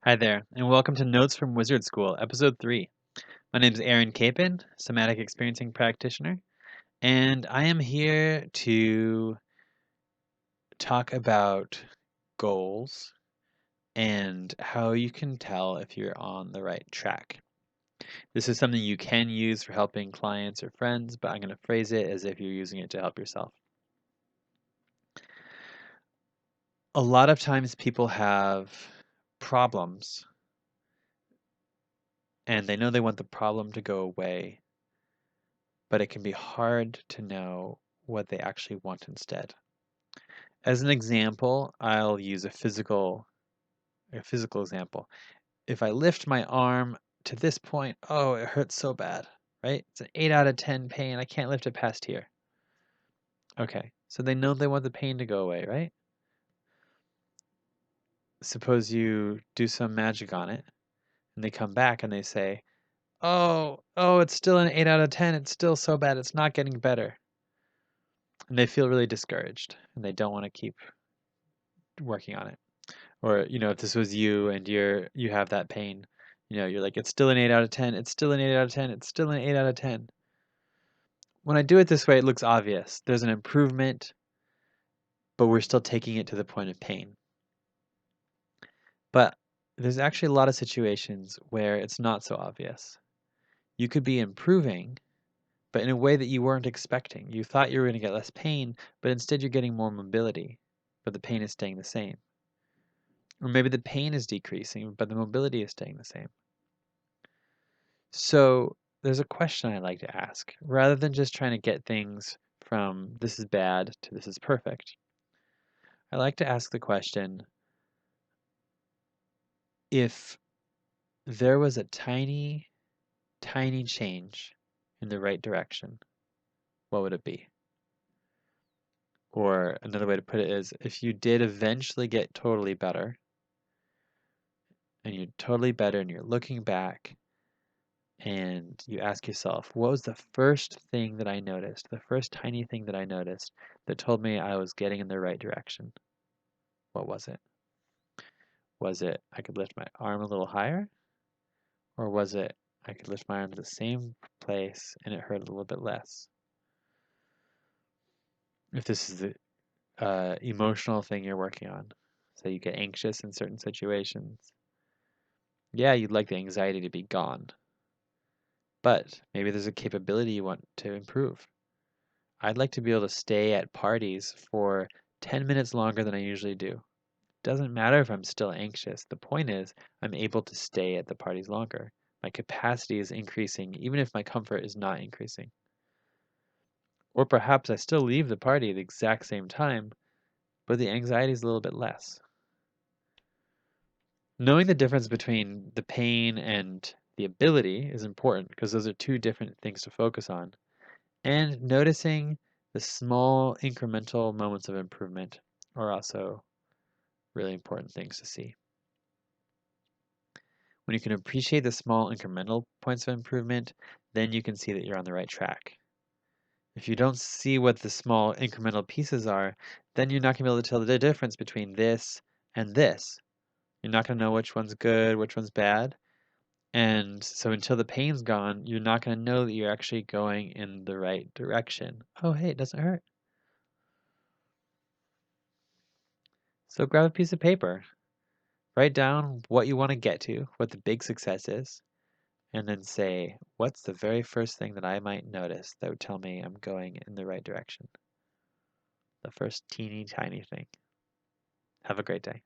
Hi there, and welcome to Notes from Wizard School, Episode 3. My name is Aaron Capon, Somatic Experiencing Practitioner, and I am here to talk about goals and how you can tell if you're on the right track. This is something you can use for helping clients or friends, but I'm going to phrase it as if you're using it to help yourself. A lot of times people have problems and they know they want the problem to go away, but it can be hard to know what they actually want instead. As an example, I'll use a physical example. If I lift my arm to this point, oh, it hurts so bad, right? It's an 8 out of 10 pain. I can't lift it past here. Okay, so they know they want the pain to go away, right? Suppose you do some magic on it, and they come back and they say, oh, it's still an 8 out of 10. It's still so bad. It's not getting better. And they feel really discouraged, and they don't want to keep working on it. Or, if this was you and you have that pain, you're like, it's still an 8 out of 10, it's still an 8 out of 10, it's still an 8 out of 10. When I do it this way, it looks obvious. There's an improvement, but we're still taking it to the point of pain. But there's actually a lot of situations where it's not so obvious. You could be improving, but in a way that you weren't expecting. You thought you were going to get less pain, but instead you're getting more mobility, but the pain is staying the same. Or maybe the pain is decreasing, but the mobility is staying the same. So there's a question I like to ask, rather than just trying to get things from this is bad to this is perfect. I like to ask the question, if there was a tiny, tiny change in the right direction, what would it be? Or another way to put it is, if you did eventually get totally better, and you're totally better and you're looking back and you ask yourself, what was the first thing that I noticed, the first tiny thing that I noticed that told me I was getting in the right direction? What was it? Was it I could lift my arm a little higher? Or was it I could lift my arm to the same place and it hurt a little bit less? If this is the emotional thing you're working on, so you get anxious in certain situations, yeah, you'd like the anxiety to be gone, but maybe there's a capability you want to improve. I'd like to be able to stay at parties for 10 minutes longer than I usually do. Doesn't matter if I'm still anxious. The point is, I'm able to stay at the parties longer. My capacity is increasing, even if my comfort is not increasing. Or perhaps I still leave the party at the exact same time, but the anxiety is a little bit less. Knowing the difference between the pain and the ability is important because those are two different things to focus on. And noticing the small incremental moments of improvement are also really important things to see. When you can appreciate the small incremental points of improvement, then you can see that you're on the right track. If you don't see what the small incremental pieces are, then you're not going to be able to tell the difference between this and this. You're not going to know which one's good, which one's bad. And so until the pain's gone, you're not going to know that you're actually going in the right direction. Oh, hey, it doesn't hurt. So grab a piece of paper, write down what you want to get to, what the big success is, and then say, what's the very first thing that I might notice that would tell me I'm going in the right direction? The first teeny tiny thing. Have a great day.